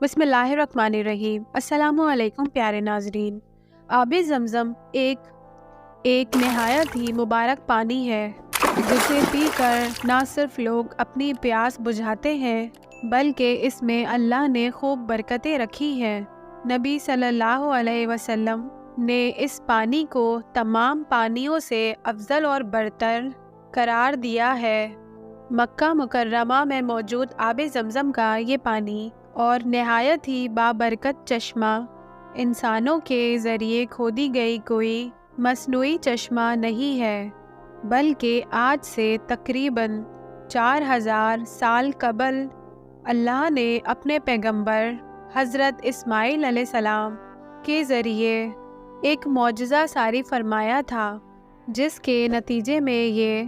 بسم اللہ الرحمن الرحیم۔ السلام علیکم پیارے ناظرین۔ آب زمزم ایک نہایت ہی مبارک پانی ہے جسے پی کر نہ صرف لوگ اپنی پیاس بجھاتے ہیں بلکہ اس میں اللہ نے خوب برکتیں رکھی ہیں۔ نبی صلی اللہ علیہ وسلم نے اس پانی کو تمام پانیوں سے افضل اور برتر قرار دیا ہے۔ مکہ مکرمہ میں موجود آب زمزم کا یہ پانی اور نہایت ہی بابرکت چشمہ انسانوں کے ذریعے کھودی گئی کوئی مصنوعی چشمہ نہیں ہے بلکہ آج سے تقریباً 4000 سال قبل اللہ نے اپنے پیغمبر حضرت اسماعیل علیہ السلام کے ذریعے ایک معجزہ ساری فرمایا تھا، جس کے نتیجے میں یہ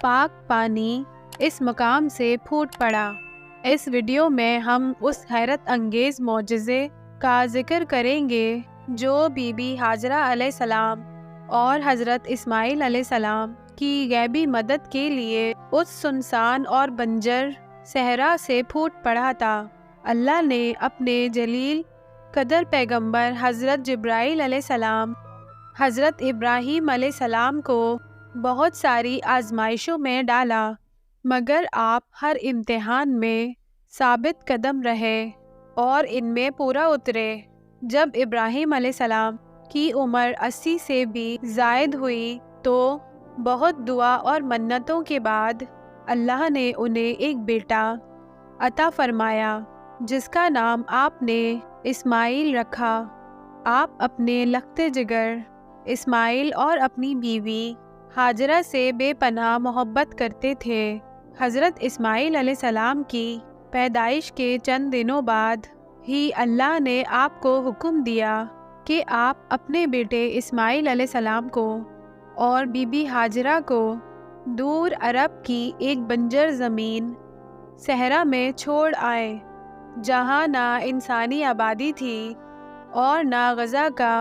پاک پانی اس مقام سے پھوٹ پڑا۔ اس ویڈیو میں ہم اس حیرت انگیز معجزے کا ذکر کریں گے جو بی بی ہاجرہ علیہ السلام اور حضرت اسماعیل علیہ السلام کی غیبی مدد کے لیے اس سنسان اور بنجر صحرا سے پھوٹ پڑا تھا۔ اللہ نے اپنے جلیل قدر پیغمبر حضرت جبرائیل علیہ السلام حضرت ابراہیم علیہ السلام کو بہت ساری آزمائشوں میں ڈالا، مگر آپ ہر امتحان میں ثابت قدم رہے اور ان میں پورا اترے۔ جب ابراہیم علیہ السلام کی عمر 80 سے بھی زائد ہوئی تو بہت دعا اور منتوں کے بعد اللہ نے انہیں ایک بیٹا عطا فرمایا جس کا نام آپ نے اسماعیل رکھا۔ آپ اپنے لخت جگر اسماعیل اور اپنی بیوی ہاجرہ سے بے پناہ محبت کرتے تھے۔ حضرت اسماعیل علیہ السلام کی پیدائش کے چند دنوں بعد ہی اللہ نے آپ کو حکم دیا کہ آپ اپنے بیٹے اسماعیل علیہ السلام کو اور بی بی ہاجرہ کو دور عرب کی ایک بنجر زمین صحرا میں چھوڑ آئے، جہاں نہ انسانی آبادی تھی اور نہ غذا کا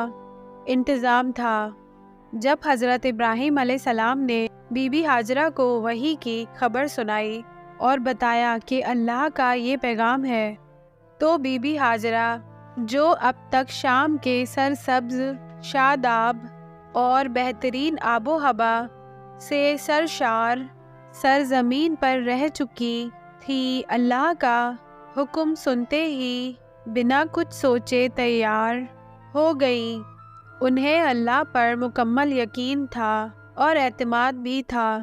انتظام تھا۔ جب حضرت ابراہیم علیہ السلام نے بی بی ہاجرہ کو وحی کی خبر سنائی اور بتایا کہ اللہ کا یہ پیغام ہے تو بی بی ہاجرہ، جو اب تک شام کے سرسبز، شاداب اور بہترین آب و ہوا سے سرشار سرزمین پر رہ چکی تھی، اللہ کا حکم سنتے ہی بنا کچھ سوچے تیار ہو گئی۔ انہیں اللہ پر مکمل یقین تھا اور اعتماد بھی تھا،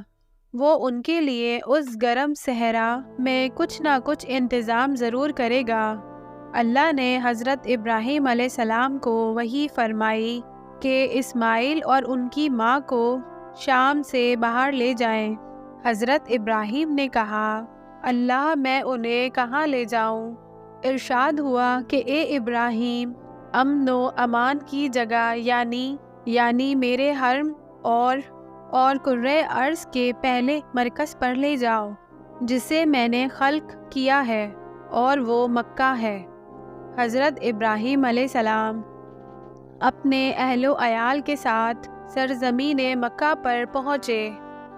وہ ان کے لیے اس گرم صحرا میں کچھ نہ کچھ انتظام ضرور کرے گا۔ اللہ نے حضرت ابراہیم علیہ السلام کو وحی فرمائی کہ اسماعیل اور ان کی ماں کو شام سے باہر لے جائیں۔ حضرت ابراہیم نے کہا، اللہ میں انہیں کہاں لے جاؤں؟ ارشاد ہوا کہ اے ابراہیم، امن و امان کی جگہ یعنی میرے حرم اور کرۂ ارض کے پہلے مرکز پر لے جاؤ جسے میں نے خلق کیا ہے، اور وہ مکہ ہے۔ حضرت ابراہیم علیہ السلام اپنے اہل و عیال کے ساتھ سرزمین مکہ پر پہنچے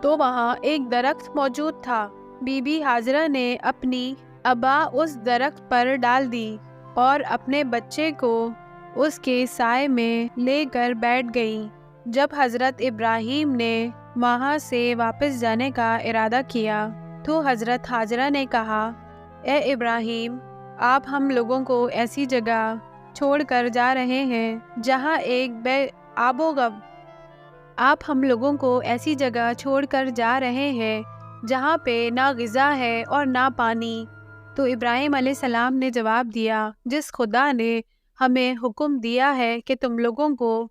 تو وہاں ایک درخت موجود تھا۔ بی بی ہاجرہ نے اپنی ابا اس درخت پر ڈال دی اور اپنے بچے کو اس کے سائے میں لے کر بیٹھ گئیں۔ جب حضرت ابراہیم نے وہاں سے واپس جانے کا ارادہ کیا تو حضرت ہاجرہ نے کہا، اے ابراہیم، آپ ہم لوگوں کو ایسی جگہ چھوڑ کر جا رہے ہیں جہاں جہاں پہ نہ غذا ہے اور نہ پانی۔ تو ابراہیم علیہ السلام نے جواب دیا، جس خدا نے ہمیں حکم دیا ہے کہ تم لوگوں کو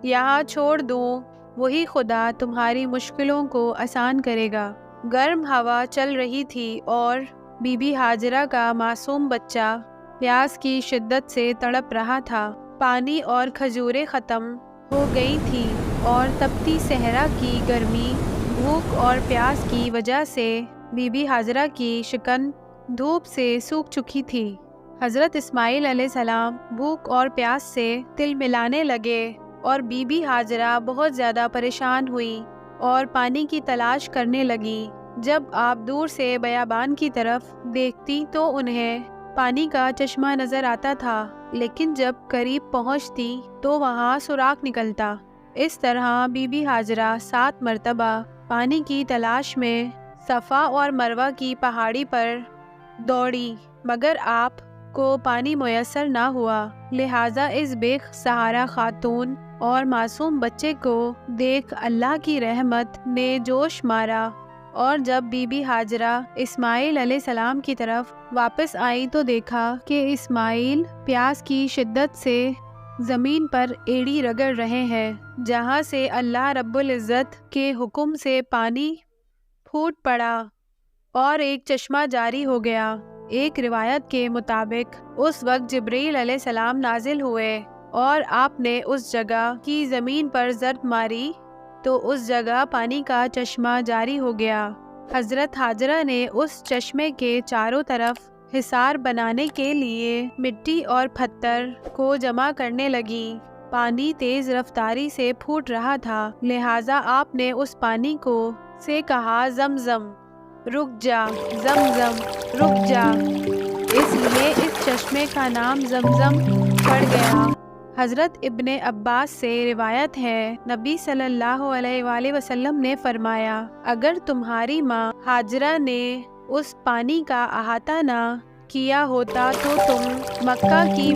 یہاں چھوڑ دوں، وہی خدا تمہاری مشکلوں کو آسان کرے گا۔ گرم ہوا چل رہی تھی اور بی بی ہاجرہ کا معصوم بچہ پیاس کی شدت سے تڑپ رہا تھا۔ پانی اور کھجوریں ختم ہو گئی تھی اور تپتی صحرا کی گرمی، بھوک اور پیاس کی وجہ سے بی بی ہاجرہ کی شکن دھوپ سے سوکھ چکی تھی۔ حضرت اسماعیل علیہ السلام بھوک اور پیاس سے تل ملانے لگے اور بی بی ہاجرہ بہت زیادہ پریشان ہوئی اور پانی کی تلاش کرنے لگی۔ جب آپ دور سے بیابان کی طرف دیکھتی تو انہیں پانی کا چشمہ نظر آتا تھا، لیکن جب قریب پہنچتی تو وہاں سوراخ نکلتا۔ اس طرح بی بی ہاجرہ 7 مرتبہ پانی کی تلاش میں صفا اور مروہ کی پہاڑی پر دوڑی، مگر آپ کو پانی میسر نہ ہوا۔ لہٰذا اس بے سہارا خاتون اور معصوم بچے کو دیکھ اللہ کی رحمت نے جوش مارا، اور جب بی بی ہاجرہ اسماعیل علیہ السلام کی طرف واپس آئی تو دیکھا کہ اسماعیل پیاس کی شدت سے زمین پر ایڑی رگڑ رہے ہیں، جہاں سے اللہ رب العزت کے حکم سے پانی پھوٹ پڑا اور ایک چشمہ جاری ہو گیا۔ ایک روایت کے مطابق اس وقت جبرائیل علیہ السلام نازل ہوئے اور آپ نے اس جگہ کی زمین پر ضرب ماری تو اس جگہ پانی کا چشمہ جاری ہو گیا۔ حضرت ہاجرہ نے اس چشمے کے چاروں طرف حصار بنانے کے لیے مٹی اور پتھر کو جمع کرنے لگی۔ پانی تیز رفتاری سے پھوٹ رہا تھا، لہٰذا آپ نے اس پانی کو سے کہا زمزم رک جا، زمزم رک جا، اس لیے اس چشمے کا نام زمزم پڑ گیا۔ حضرت ابن عباس سے روایت ہے، نبی صلی اللہ علیہ وآلہ وسلم نے فرمایا، اگر تمہاری ماں ہاجرہ نے اس پانی کا احاطہ نہ کیا ہوتا تو مکہ کی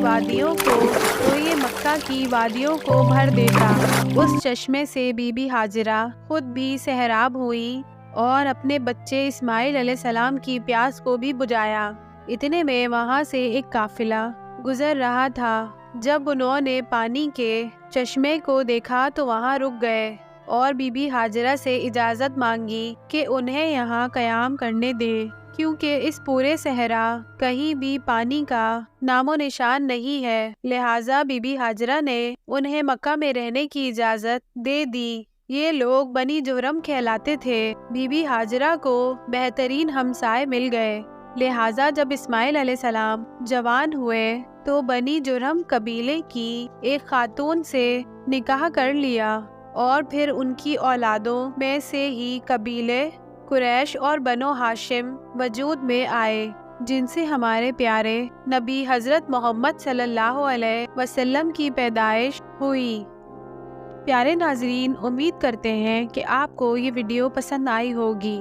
وادیوں کو بھر دیتا۔ اس چشمے سے بی بی ہاجرہ خود بھی سیراب ہوئی اور اپنے بچے اسماعیل علیہ السلام کی پیاس کو بھی بجھایا۔ اتنے میں وہاں سے ایک قافلہ گزر رہا تھا۔ جب انہوں نے پانی کے چشمے کو دیکھا تو وہاں رک گئے اور بی بی ہاجرہ سے اجازت مانگی کہ انہیں یہاں قیام کرنے دیں، کیونکہ اس پورے صحرا کہیں بھی پانی کا نام و نشان نہیں ہے۔ لہٰذا بی بی ہاجرہ نے انہیں مکہ میں رہنے کی اجازت دے دی۔ یہ لوگ بنی جرہم کہلاتے تھے۔ بی بی ہاجرہ کو بہترین ہمسائے مل گئے، لہٰذا جب اسماعیل علیہ السلام جوان ہوئے تو بنی جرہم قبیلے کی ایک خاتون سے نکاح کر لیا، اور پھر ان کی اولادوں میں سے ہی قبیلے قریش اور بنو ہاشم وجود میں آئے، جن سے ہمارے پیارے نبی حضرت محمد صلی اللہ علیہ وسلم کی پیدائش ہوئی۔ پیارے ناظرین، امید کرتے ہیں کہ آپ کو یہ ویڈیو پسند آئی ہوگی۔